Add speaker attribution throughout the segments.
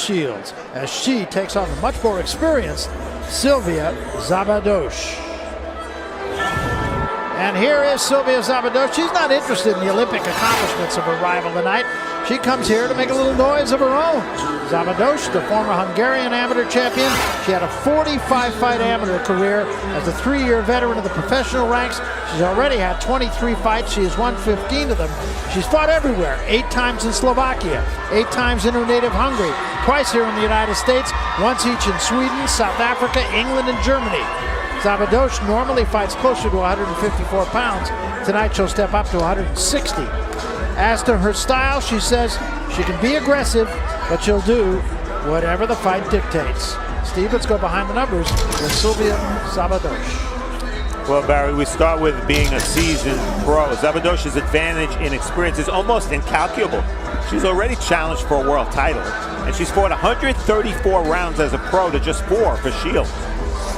Speaker 1: Shields as she takes on the much more experienced Szilvia Szabados. And here is Szilvia Szabados. She's not interested in the Olympic accomplishments of her rival tonight. She comes here to make a little noise of her own. Szabados, the former Hungarian amateur champion. She had a 45-fight amateur career as a 3-year veteran of the professional ranks. She's already had 23 fights. She has won 15 of them. She's fought everywhere, 8 times in Slovakia, 8 times in her native Hungary, twice here in the United States, once each in Sweden, South Africa, England, and Germany. Szabados normally fights closer to 154 pounds. Tonight she'll step up to 160. As to her style, she says she can be aggressive, but she'll do whatever the fight dictates. Steve, let's go behind the numbers with Szilvia Szabados.
Speaker 2: Well, Barry, we start with being a seasoned pro. Szabados's advantage in experience is almost incalculable. She's already challenged for a world title, and she's fought 134 rounds as a pro to just 4 for Shields.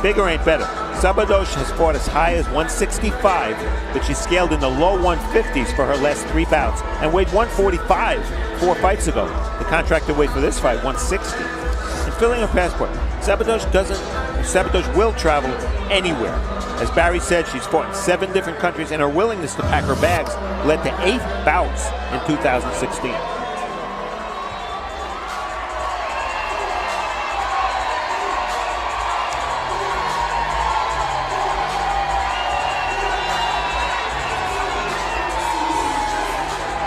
Speaker 2: Bigger ain't better. Szabados has fought as high as 165, but she scaled in the low 150s for her last 3 bouts and weighed 145 4 fights ago. The contracted weight for this fight, 160. And filling her passport, Szabados will travel anywhere. As Barry said, she's fought in 7 different countries, and her willingness to pack her bags led to 8 bouts in 2016.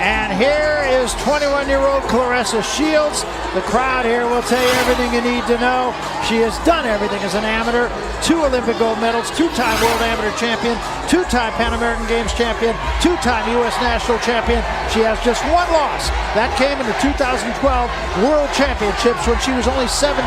Speaker 1: And here is 21-year-old Claressa Shields. The crowd here will tell you everything you need to know. She has done everything as an amateur. 2 Olympic gold medals, 2-time world amateur champion, 2-time Pan American Games champion, 2-time U.S. national champion. She has just 1 loss. That came in the 2012 World Championships when she was only 17.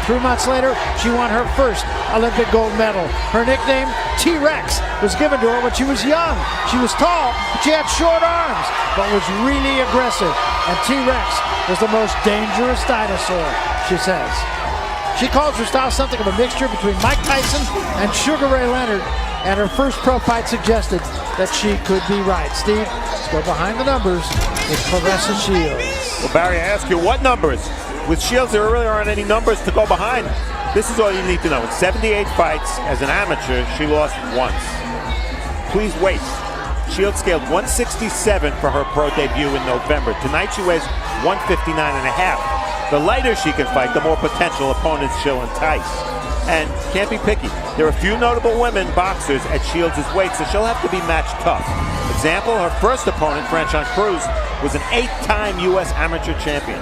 Speaker 1: 3 months later, she won her first Olympic gold medal. Her nickname, T-Rex, was given to her when she was young. She was tall, but she had short arms, but was really aggressive. And T-Rex was the most dangerous dinosaur, she says. She calls her style something of a mixture between Mike Tyson and Sugar Ray Leonard, and her first pro fight suggested that she could be right. Steve, let's go behind the numbers with Claressa Shields.
Speaker 2: Well, Barry, I ask you, what numbers? With Shields, there really aren't any numbers to go behind. This is all you need to know. In 78 fights as an amateur, she lost once. Please wait. Shields scaled 167 for her pro debut in November. Tonight she weighs 159.5. The lighter she can fight, the more potential opponents she'll entice. And can't be picky. There are a few notable women boxers at Shields' weight, so she'll have to be matched tough. Example, her first opponent, Franchon Cruz, was an 8-time U.S. amateur champion.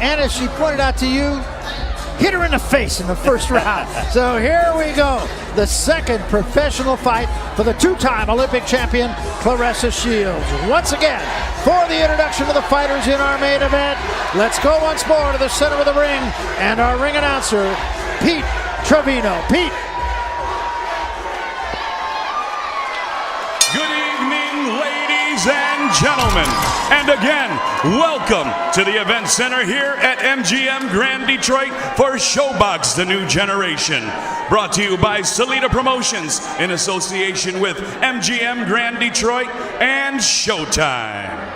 Speaker 1: And as she pointed out to you, hit her in the face in the first round. So here we go. The second professional fight for the 2-time Olympic champion, Claressa Shields. Once again, for the introduction of the fighters in our main event, let's go once more to the center of the ring and our ring announcer, Pete Trevino. Pete.
Speaker 3: Good evening, ladies and gentlemen. And again, welcome to the event center here at MGM Grand Detroit for ShowBox, the new generation. Brought to you by Salida Promotions in association with MGM Grand Detroit and Showtime.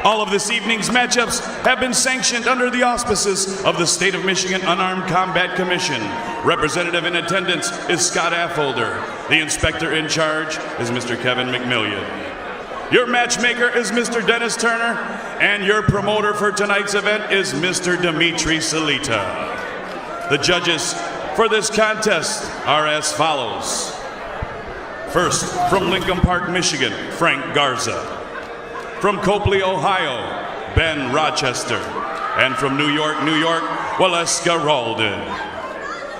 Speaker 3: All of this evening's matchups have been sanctioned under the auspices of the State of Michigan Unarmed Combat Commission. Representative in attendance is Scott Affolter. The inspector in charge is Mr. Kevin McMillian. Your matchmaker is Mr. Dennis Turner, and your promoter for tonight's event is Mr. Dimitri Salita. The judges for this contest are as follows. First, from Lincoln Park, Michigan, Frank Garza. From Copley, Ohio, Ben Rochester. And from New York, Waleska Ralden.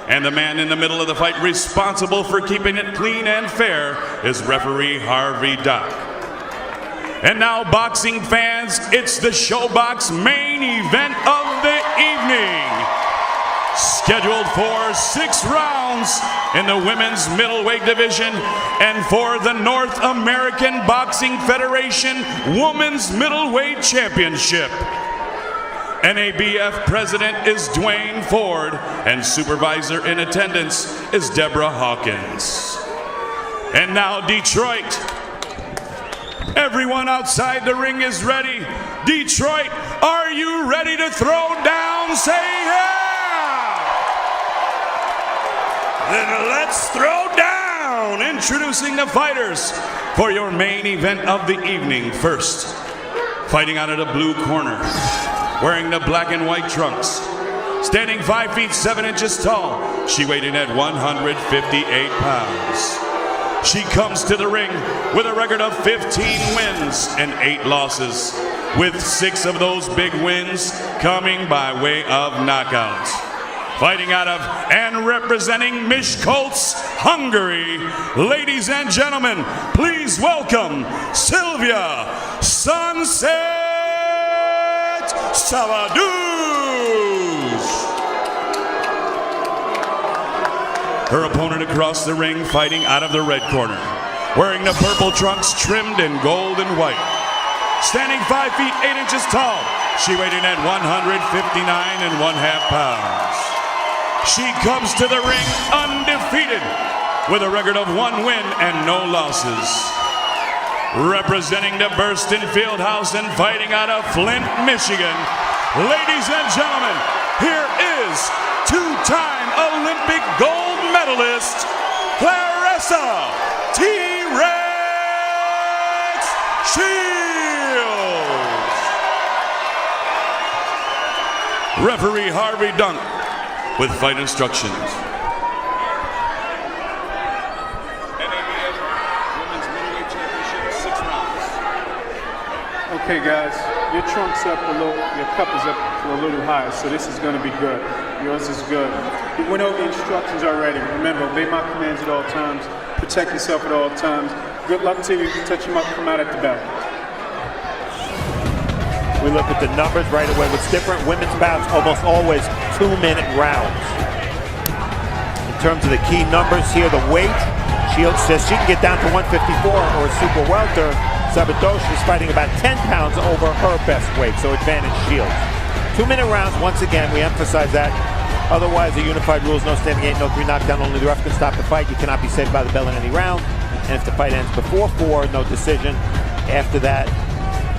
Speaker 3: And the man in the middle of the fight responsible for keeping it clean and fair is referee Harvey Dock. And now, boxing fans, it's the ShowBox main event of the evening. Scheduled for 6 rounds in the women's middleweight division and for the North American Boxing Federation Women's Middleweight Championship. NABF President is Dwayne Ford, and supervisor in attendance is Deborah Hawkins. And now, Detroit. Everyone outside the ring is ready. Detroit, are you ready to throw down? Say yeah! Then let's throw down! Introducing the fighters for your main event of the evening. First, fighting out of the blue corner, wearing the black and white trunks, standing 5 feet 7 inches tall, she weighed in at 158 pounds. She comes to the ring with a record of 15 wins and 8 losses, with 6 of those big wins coming by way of knockout. Fighting out of and representing Miskolc, Hungary, ladies and gentlemen, please welcome Szilvia Szabados. Her opponent across the ring, fighting out of the red corner, wearing the purple trunks trimmed in gold and white. Standing 5 feet 8 inches tall, she weighed in at 159.5 pounds. She comes to the ring undefeated, with a record of 1 win and no losses. Representing the Burston Fieldhouse and fighting out of Flint, Michigan, ladies and gentlemen, here is two-time Olympic gold medalist, Claressa T-Rex Shields. Referee Harvey Dunk with fight instructions. NABF Women's Middleweight Championship, 6 rounds.
Speaker 4: Okay, guys, your trunk's up a little, your cup is up a little high, so this is going to be good. Yours is good. We went over the instructions already. Remember, obey my commands at all times. Protect yourself at all times. Good luck to you. Touch him up, come out at the bell.
Speaker 2: We look at the numbers right away. What's different, women's bouts almost always 2-minute rounds. In terms of the key numbers here, the weight, Shields says she can get down to 154 or super welter. Szabados is fighting about 10 pounds over her best weight, so advantage Shields. 2-minute rounds, once again, we emphasize that. Otherwise, the unified rules, no standing 8, no 3 knockdown, only the ref can stop the fight. You cannot be saved by the bell in any round. And if the fight ends before 4, no decision. After that,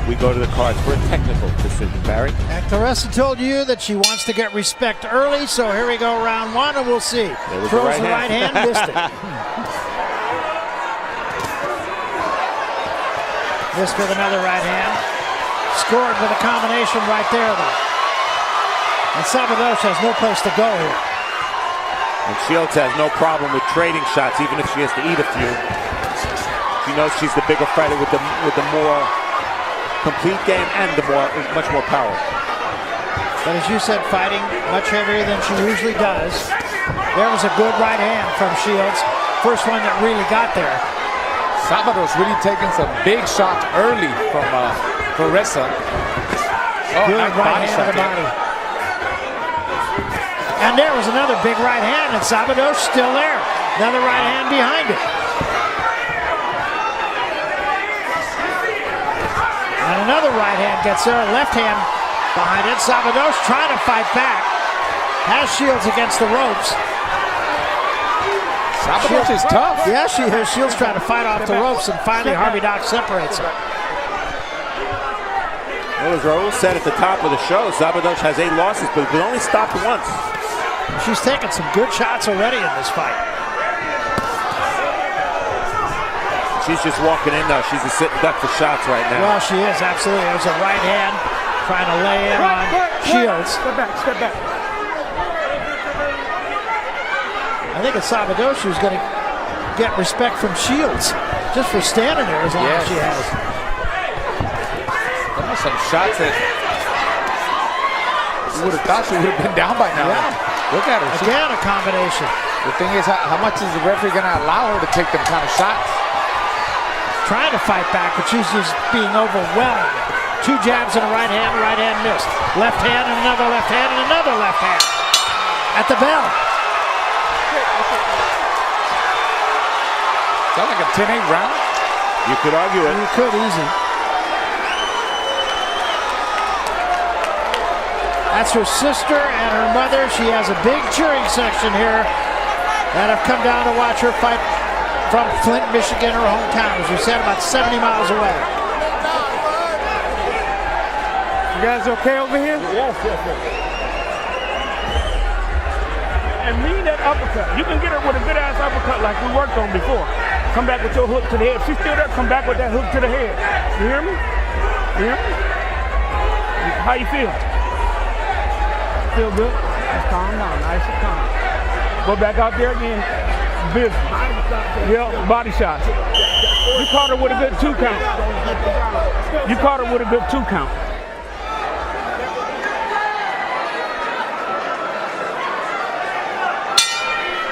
Speaker 2: we go to the cards for a technical decision, Barry.
Speaker 1: And Claressa told you that she wants to get respect early, so here we go, round 1, and we'll see. Throws the right hand, missed it. Missed with another right hand. Scored with a combination right there, though. And Szabados has no place to go here.
Speaker 2: And Shields has no problem with trading shots, even if she has to eat a few. She knows she's the bigger fighter with the more complete game and the much more power.
Speaker 1: But as you said, fighting much heavier than she usually does. There was a good right hand from Shields. First one that really got there.
Speaker 5: Szabados really taking some big shots early from Claressa.
Speaker 1: Good right hand to the body. And there was another big right hand, and Szabados still there. Another right hand behind it. And another right hand gets there, left hand behind it. Szabados trying to fight back. Has Shields against the ropes.
Speaker 5: Szabados is tough.
Speaker 1: Yeah, she is. Shields trying to fight off the ropes, and finally Harvey Dock separates her.
Speaker 2: Well, as Raul said at the top of the show, Szabados has 8 losses, but it only stopped once.
Speaker 1: She's taken some good shots already in this fight.
Speaker 2: She's just walking in now. She's a sit and duck for shots right now.
Speaker 1: Well, she is, absolutely. There's a right hand trying to lay in on Shields.
Speaker 4: Step back, step back.
Speaker 1: I think it's Szabados who's going to get respect from Shields just for standing there as long as she has.
Speaker 5: Those are some shots that you would have thought she would have been down by now.
Speaker 1: Yeah.
Speaker 5: Look at her.
Speaker 1: Again, a combination.
Speaker 5: The thing is, how much is the referee going to allow her to take them kind of shots?
Speaker 1: Trying to fight back, but she's just being overwhelmed. 2 jabs and a right hand missed. Left hand and another left hand and another left hand. At the bell.
Speaker 5: Sounds like a 10-8 round.
Speaker 2: You could argue it.
Speaker 1: You could, easy. That's her sister and her mother. She has a big cheering section here that have come down to watch her fight from Flint, Michigan, her hometown, as we said, about 70 miles away.
Speaker 4: You guys okay over here?
Speaker 6: Yes. And mean that uppercut. You can get her with a good ass uppercut like we worked on before. Come back with your hook to the head. If she's still there, come back with that hook to the head. You hear me? You hear me? How you feel? Feel good? Nice, calm down. Nice and calm. Go back out there again. Business. Yeah, body shots. You caught her with a good 2 count. You caught her with a good 2 count.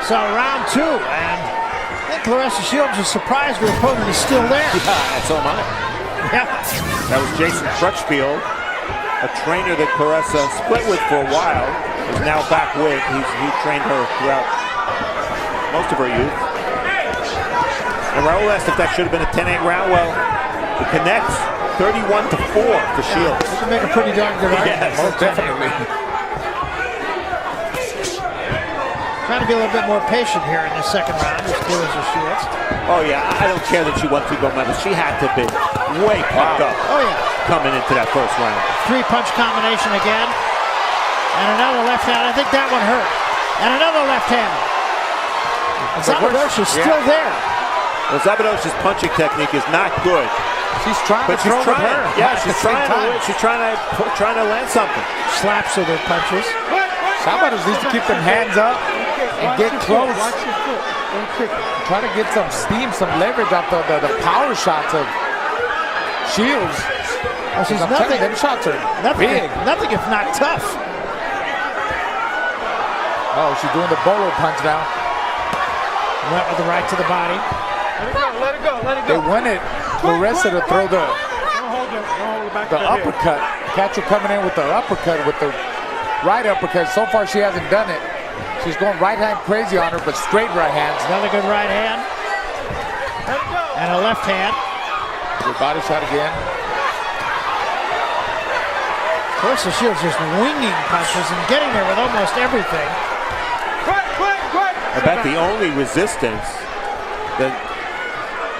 Speaker 1: So round 2, and I think Claressa Shields is surprised her opponent is still there.
Speaker 2: Yeah, so am I.
Speaker 1: Yeah.
Speaker 2: That was Jason Crutchfield, a trainer that Claressa split with for a while, is now back with. He trained her throughout most of her youth. And Raul asked if that should have been a 10-8 round. Well, it connects 31-4 for Shields.
Speaker 1: You can make a pretty darn good argument.
Speaker 2: Yes,
Speaker 5: Most definitely.
Speaker 1: Trying to be a little bit more patient here in the second round as Claressa Shields.
Speaker 2: Oh yeah, I don't care that she won 2 gold medals. She had to be way pumped up
Speaker 1: Oh yeah.
Speaker 2: coming into that first round.
Speaker 1: 3-punch combination again. And another left hand. I think that one hurt. And another left hand. Szabados is still there.
Speaker 2: Well, Szabados's punching technique is not good.
Speaker 5: She's trying
Speaker 2: But
Speaker 5: to throw with her.
Speaker 2: Yeah, she's trying to land something.
Speaker 1: Slaps with her punches.
Speaker 5: Szabados needs to keep them hands up and get close.
Speaker 4: Watch your foot. Don't kick it.
Speaker 5: Try to get some steam, some leverage off the power shots of Shields.
Speaker 1: Well, she's
Speaker 5: I'm telling you,
Speaker 1: nothing,
Speaker 5: them shots are big.
Speaker 1: nothing if not tough.
Speaker 5: Oh, she's doing the bolo punch now.
Speaker 1: Went with the right to the body.
Speaker 4: Let it go.
Speaker 5: They wanted Claressa to throw the
Speaker 4: Don't hold it back
Speaker 5: the
Speaker 4: to the head.
Speaker 5: uppercut. Catch her coming in with the uppercut, with the right uppercut. So far, she hasn't done it. She's going right hand crazy on her, but straight right hands.
Speaker 1: Another good right hand.
Speaker 4: Let it go.
Speaker 1: And a left hand.
Speaker 5: Good body shot again.
Speaker 1: Claressa Shields just winging punches and getting there with almost everything.
Speaker 4: Quick.
Speaker 2: I bet the only resistance that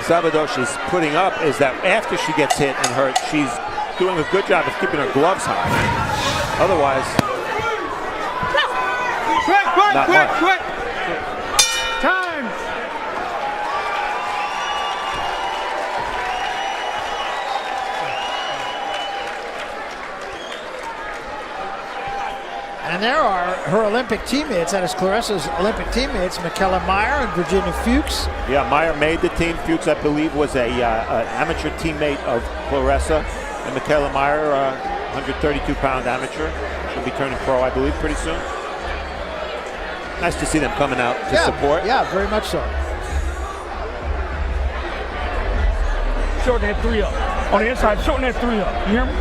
Speaker 2: Szabados is putting up is that after she gets hit and hurt, she's doing a good job of keeping her gloves high. Otherwise, not much.
Speaker 4: Quick. Time.
Speaker 1: And there are her Olympic teammates, that is Claressa's Olympic teammates, Michaela Meyer and Virginia Fuchs.
Speaker 2: Yeah, Meyer made the team. Fuchs, I believe, was an amateur teammate of Claressa. And Michaela Meyer, 132-pound amateur. She'll be turning pro, I believe, pretty soon. Nice to see them coming out to support.
Speaker 1: Yeah, very much so.
Speaker 6: Shorten that 3 up. On the inside, shorten that 3 up. You hear me?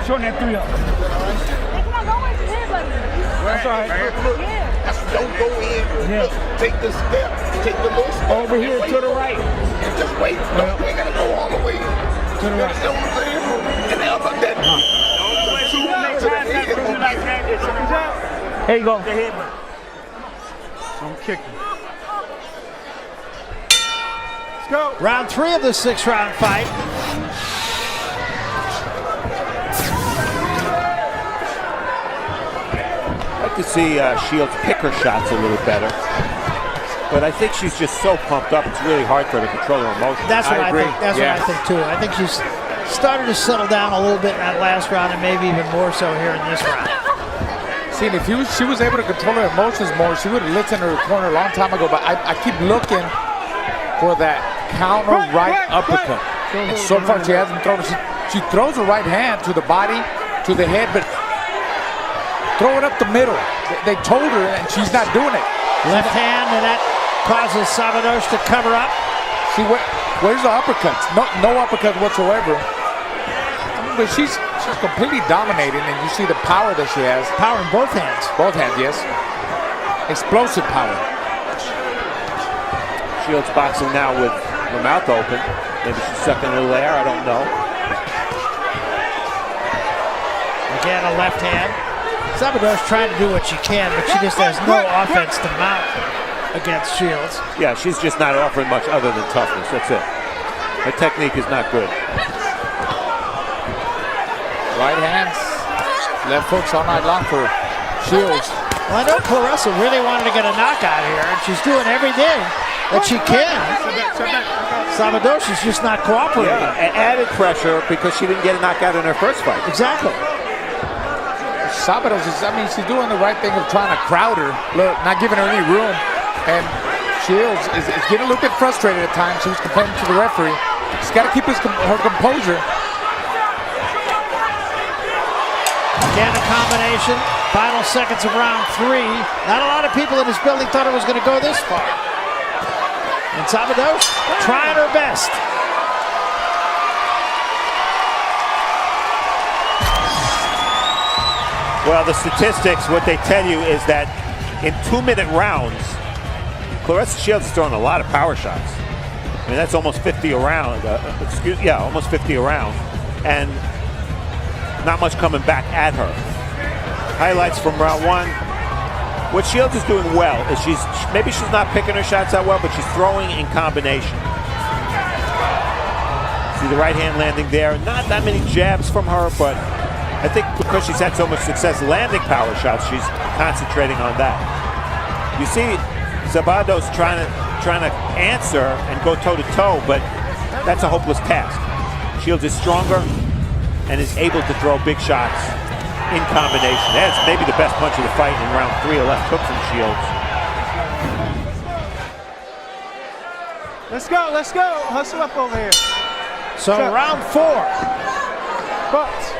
Speaker 6: Shorten that 3 up. That's all right.
Speaker 7: Don't go in.
Speaker 6: Yeah.
Speaker 7: Take the step. Take the little step.
Speaker 6: Over here to the right.
Speaker 7: And just wait. Don't you ain't gotta go all the way.
Speaker 6: To the right.
Speaker 7: You know what I'm saying? And the other that.
Speaker 6: There you go.
Speaker 4: Don't kick him. Let's go.
Speaker 1: Round 3 of the 6-round fight.
Speaker 2: I'd like to see Shields pick her shots a little better. But I think she's just so pumped up, it's really hard for her to control her emotions.
Speaker 1: That's what I
Speaker 5: agree.
Speaker 1: think. That's
Speaker 5: Yeah.
Speaker 1: what I think too. I think she's started to settle down a little bit in that last round, and maybe even more so here in this round.
Speaker 5: See, if she was able to control her emotions more, she would have listened to her corner a long time ago. But I keep looking for that counter right uppercut. And so far, she hasn't thrown it. She throws her right hand to the body, to the head, but throw it up the middle. They told her, and she's not doing it.
Speaker 1: Left hand, and that causes Szabados to cover up.
Speaker 5: See, where's the uppercuts? No uppercuts whatsoever. But she's completely dominating, and you see the power that she has.
Speaker 1: Power in both hands.
Speaker 5: Both hands, yes. Explosive power.
Speaker 2: Shields boxing now with her mouth open. Maybe she's sucking a little air, I don't know.
Speaker 1: Again, a left hand. Szabados trying to do what she can, but she just has no offense to mount against Shields.
Speaker 2: Yeah, she's just not offering much other than toughness, that's it. Her technique is not good.
Speaker 5: Right hands Left hooks all night long for Shields.
Speaker 1: Well, I know Claressa really wanted to get a knockout here, and she's doing everything that she can. Szabados is just not cooperating.
Speaker 2: Yeah, added pressure because she didn't get a knockout in her first fight.
Speaker 1: Exactly.
Speaker 5: Szabados is, I mean, she's doing the right thing of trying to crowd her. Look, not giving her any room. And Shields is getting a little bit frustrated at times. She was complaining to the referee. She's got to keep her composure.
Speaker 1: Again, a combination. Final seconds of round 3. Not a lot of people in this building thought it was going to go this far. And Szabados trying her best.
Speaker 2: Well, the statistics, what they tell you is that in 2-minute rounds, Claressa Shields is throwing a lot of power shots. I mean, that's almost 50 a round. Almost 50 a round. And not much coming back at her. Highlights from round 1. What Shields is doing well is maybe she's not picking her shots that well, but she's throwing in combination. See the right hand landing there. Not that many jabs from her, but I think because she's had so much success landing power shots, she's concentrating on that. You see Szabados trying to answer and go toe-to-toe, but that's a hopeless task. Shields is stronger and is able to throw big shots in combination. That's maybe the best punch of the fight in round 3, a left hook from Shields.
Speaker 4: Let's go, let's go. Hustle up over here.
Speaker 1: So round 4.
Speaker 4: Butts.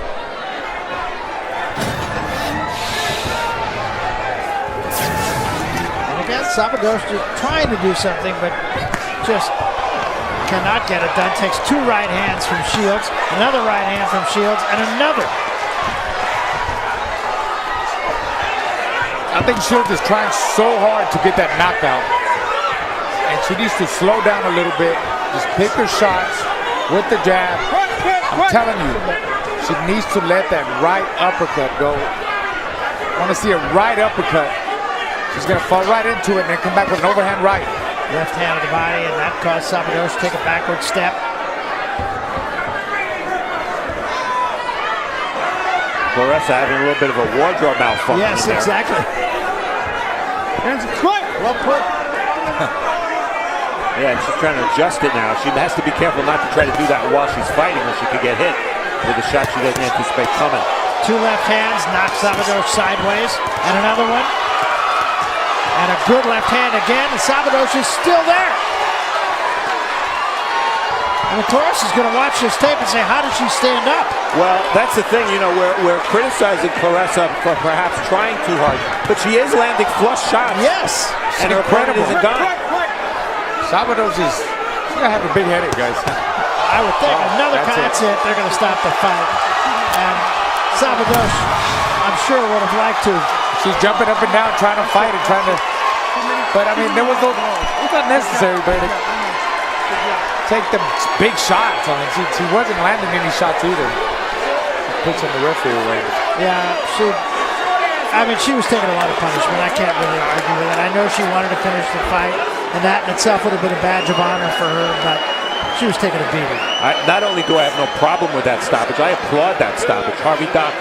Speaker 1: And again, Szabados just trying to do something, but just cannot get it done. Takes 2 right hands from Shields, another right hand from Shields, and another.
Speaker 5: I think Shields is trying so hard to get that knockout. And she needs to slow down a little bit. Just pick her shots with the jab. I'm telling you, she needs to let that right uppercut go. I want to see a right uppercut. She's going to fall right into it and then come back with an overhand right.
Speaker 1: Left hand of the body, and that caused Szabados to take a backward step.
Speaker 2: Claressa having a little bit of a wardrobe malfunction.
Speaker 1: Yes,
Speaker 2: there.
Speaker 1: exactly.
Speaker 4: Well put.
Speaker 2: Yeah, and she's trying to adjust it now. She has to be careful not to try to do that while she's fighting, or she could get hit with a shot she doesn't anticipate coming.
Speaker 1: 2 left hands, knocks Szabados sideways, and another one. And a good left hand again, and Szabados is still there. And Claressa is going to watch this tape and say, how did she stand up?
Speaker 2: Well, that's the thing, you know, we're criticizing Claressa for perhaps trying too hard, but she is landing flush shots.
Speaker 1: Yes.
Speaker 2: And her opponent isn't gone.
Speaker 5: Szabados is going to have a big headache, guys.
Speaker 1: I would think that's it. They're going to stop the fight. And Szabados, I'm sure, would have liked to.
Speaker 5: She's jumping up and down, trying to fight and trying to. But I mean, it was not necessary, but take the big shots. I mean, she wasn't landing any shots either. Pushing the referee away.
Speaker 1: Yeah, she was taking a lot of punishment. I can't really argue with it. I know she wanted to finish the fight, and that in itself would have been a badge of honor for her, but she was taking a beating.
Speaker 2: Not only do I have no problem with that stoppage, I applaud that stoppage. Harvey Dock,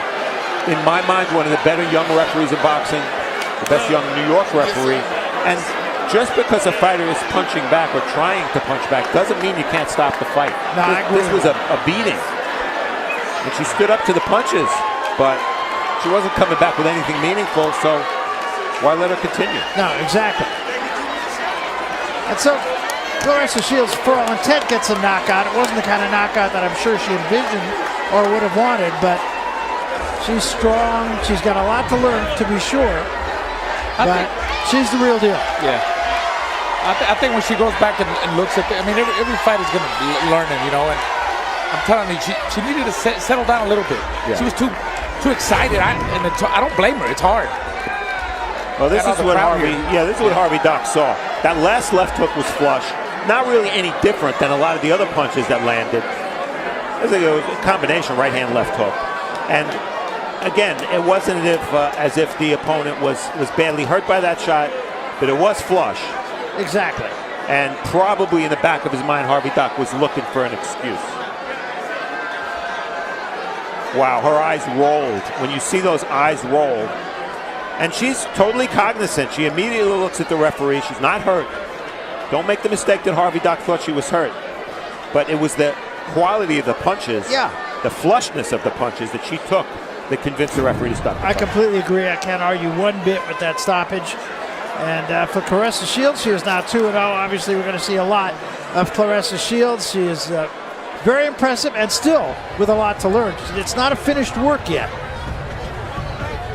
Speaker 2: in my mind, one of the better young referees in boxing, the best young New York referee. And just because a fighter is punching back or trying to punch back doesn't mean you can't stop the fight.
Speaker 1: No,
Speaker 2: this was a beating. And she stood up to the punches, but she wasn't coming back with anything meaningful, so why let her continue?
Speaker 1: No, exactly. And so Claressa Shields, for all intent, gets a knockout. It wasn't the kind of knockout that I'm sure she envisioned or would have wanted, but she's strong. She's got a lot to learn, to be sure, but she's the real deal.
Speaker 5: Yeah. I think when she goes back and looks at every fight is going to learn it, you know, and I'm telling you, she needed to settle down a little bit. Yeah. She was too excited, I don't blame her. It's hard.
Speaker 2: Well, this is what Harvey Dock saw. That last left hook was flush. Not really any different than a lot of the other punches that landed. It was a combination right hand, left hook. And again, it wasn't as if the opponent was badly hurt by that shot, but it was flush.
Speaker 1: Exactly.
Speaker 2: And probably in the back of his mind, Harvey Dock was looking for an excuse. Wow, her eyes rolled. When you see those eyes roll, and she's totally cognizant. She immediately looks at the referee. She's not hurt. Don't make the mistake that Harvey Dock thought she was hurt. But it was the quality of the punches, the flushness of the punches that she took that convinced the referee to stop the
Speaker 1: I
Speaker 2: fight.
Speaker 1: completely agree. I can't argue one bit with that stoppage. And for Claressa Shields, she is now 2-0. Obviously, we're going to see a lot of Claressa Shields. She is very impressive and still with a lot to learn. It's not a finished work yet.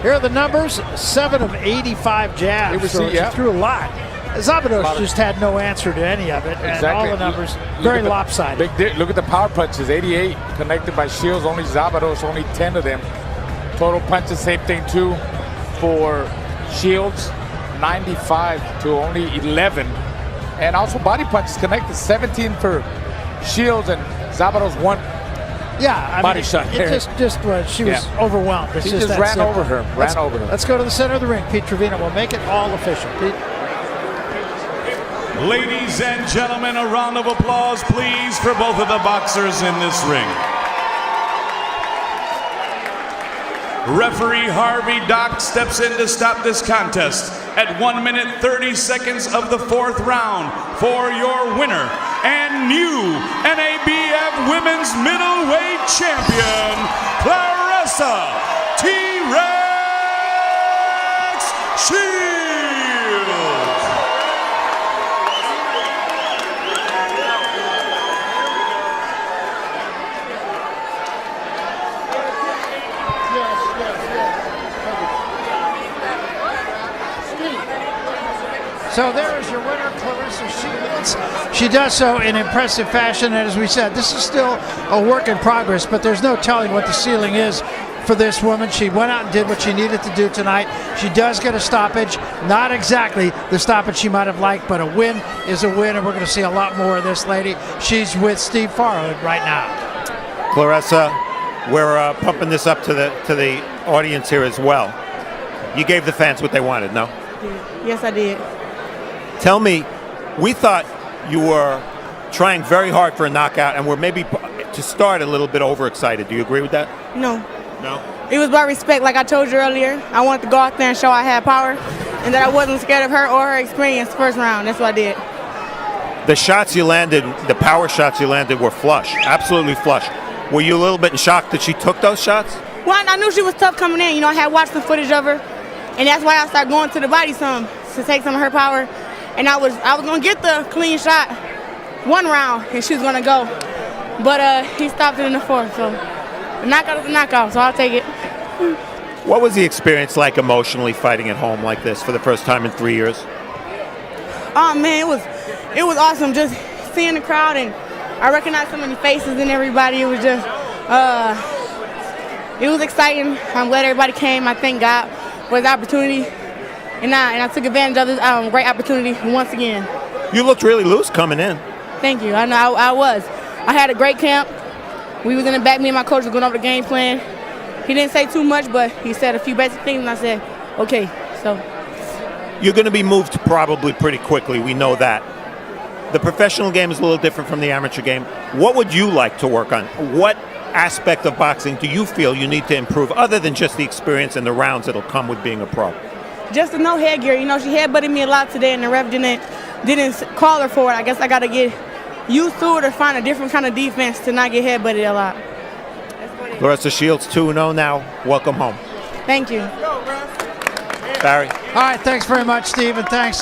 Speaker 1: Here are the numbers: 7 of 85 jabs. She threw a lot. Szabados just had no answer to any of it, and all the numbers very lopsided.
Speaker 5: Look at the power punches: 88 connected by Shields, only Szabados, only 10 of them. Total punches, same thing too for Shields, 95 to only 11. And also body punches connected, 17 for Shields, and Szabados 1 body shot.
Speaker 1: It just was. She was overwhelmed.
Speaker 5: She just ran over her.
Speaker 1: Let's go to the center of the ring. Pete Trevino will make it all official. Pete.
Speaker 3: Ladies and gentlemen, a round of applause, please, for both of the boxers in this ring. Referee Harvey Dock steps in to stop this contest at 1 minute 30 seconds of the 4th round for your winner and new NABF Women's Middleweight Champion, Claressa T-Rex Shields.
Speaker 1: So there is your winner, Claressa Shields. She does so in impressive fashion, and as we said, this is still a work in progress, but there's no telling what the ceiling is for this woman. She went out and did what she needed to do tonight. She does get a stoppage, not exactly the stoppage she might have liked, but a win is a win, and we're going to see a lot more of this lady. She's with Steve Farhood right now.
Speaker 2: Claressa, we're pumping this up to the audience here as well. You gave the fans what they wanted, no?
Speaker 8: Yes, I did.
Speaker 2: Tell me, we thought you were trying very hard for a knockout and were maybe, to start, a little bit overexcited. Do you agree with that?
Speaker 8: No.
Speaker 2: No?
Speaker 8: It was about respect, like I told you earlier. I wanted to go out there and show I had power and that I wasn't scared of her or her experience first round. That's what I did.
Speaker 2: The shots you landed, the power shots you landed were flush, absolutely flush. Were you a little bit in shock that she took those shots?
Speaker 8: Well, I knew she was tough coming in. You know, I had watched the footage of her, and that's why I started going to the body some to take some of her power. And I was gonna get the clean shot 1 round, and she was gonna go, but he stopped it in the 4th. So the knockout is a knockout, so I'll take it.
Speaker 2: What was the experience like emotionally fighting at home like this for the first time in 3 years?
Speaker 8: Oh man, it was awesome just seeing the crowd, and I recognized so many faces and everybody. It was just it was exciting. I'm glad everybody came. I thank God for the opportunity. And I took advantage of this great opportunity once again.
Speaker 2: You looked really loose coming in.
Speaker 8: Thank you. I know I was. I had a great camp. We was in the back. Me and my coach were going over the game plan. He didn't say too much, but he said a few basic things, and I said, okay. So
Speaker 2: you're going to be moved probably pretty quickly. We know that. The professional game is a little different from the amateur game. What would you like to work on? What aspect of boxing do you feel you need to improve, other than just the experience and the rounds that'll come with being a pro?
Speaker 8: Just to know headgear. You know, she headbutted me a lot today, and the ref didn't call her for it. I guess I got to get used to it or find a different kind of defense to not get headbutted a lot.
Speaker 2: Claressa Shields 2-0 now. Welcome home.
Speaker 8: Thank you.
Speaker 2: Barry.
Speaker 1: All right, thanks very much, Steve, and thanks.